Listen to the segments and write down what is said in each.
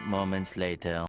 moments later.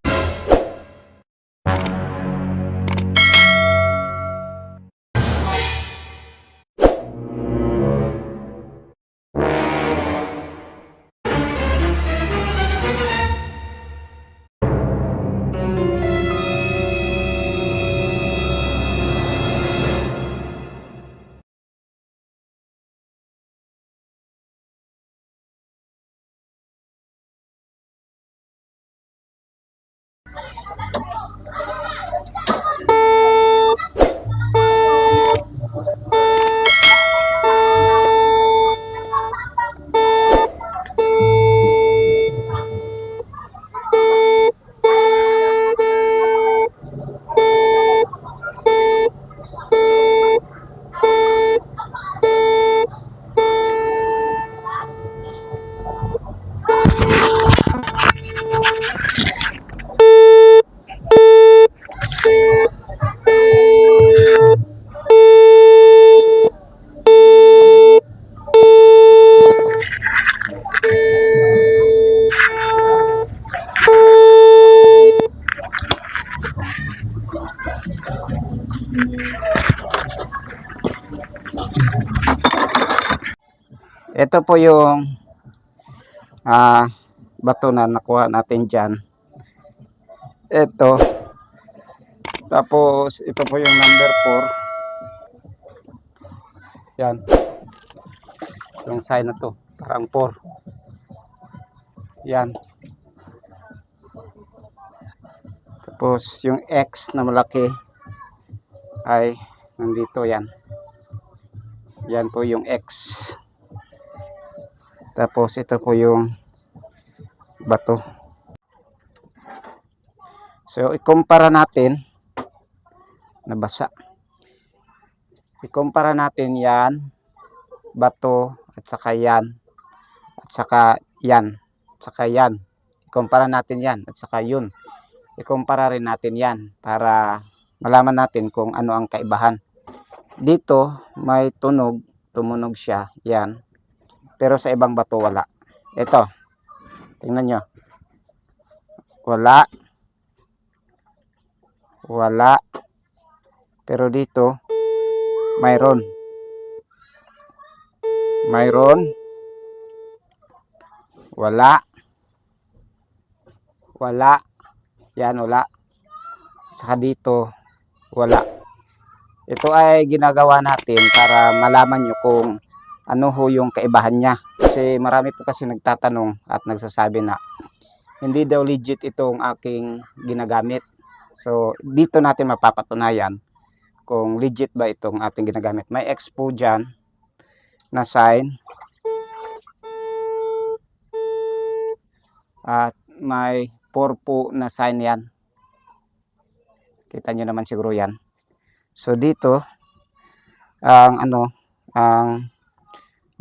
Ito po yung bato na nakuha natin dyan. Ito. Tapos ito po yung number 4. Yan. Yung sign na to. Parang 4. Yan. Tapos yung X na malaki ay nandito yan. Yan po yung X. Tapos ito po yung bato. So ikumpara natin, nabasa. Ikumpara natin yan, bato at saka yan, at saka yan, at saka yan. Ikumpara natin yan at saka yun. Ikumpara rin natin yan para malaman natin kung ano ang kaibahan. Dito may tunog, tumunog siya, yan. Pero sa ibang bato wala. Ito, tingnan nyo. Wala. Wala. Pero dito, mayroon. Mayroon. Wala. Wala. Yan, wala. Saka dito, wala. Ito ay ginagawa natin para malaman nyo kung ano ho yung kaibahan niya. Kasi marami po kasi nagtatanong at nagsasabi na hindi daw legit itong aking ginagamit. So, dito natin mapapatunayan kung legit ba itong ating ginagamit. May X po dyan na sign. At may 4 po na sign yan. Kita nyo naman siguro yan. So, dito, ang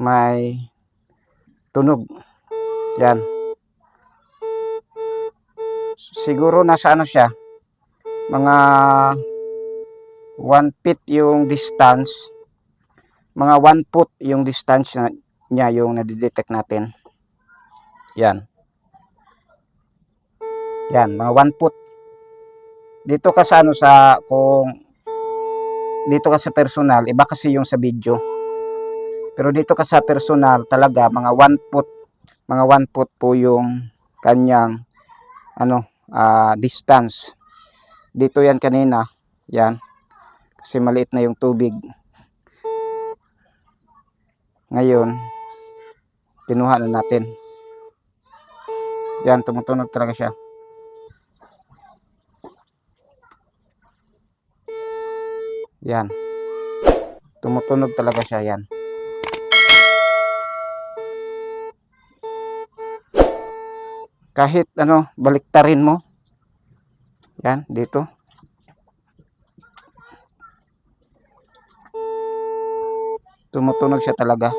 may tunog. Yan. Siguro nasa ano siya, mga 1 feet yung distance, mga 1 foot yung distance niya yung nadidetect natin. Yan. Yan, mga 1 foot. Dito ka sa ano, kung dito ka sa personal, iba kasi yung sa video. Pero dito ka sa personal, talaga mga 1 foot, mga 1 foot po yung kanyang distance. Dito yan kanina, yan. Kasi maliit na yung tubig. Ngayon, kinuha na natin. Yan, tumutunog talaga siya. Yan. Tumutunog talaga siya, yan. Kahit baliktarin mo. Yan, dito. Tumutunog siya talaga.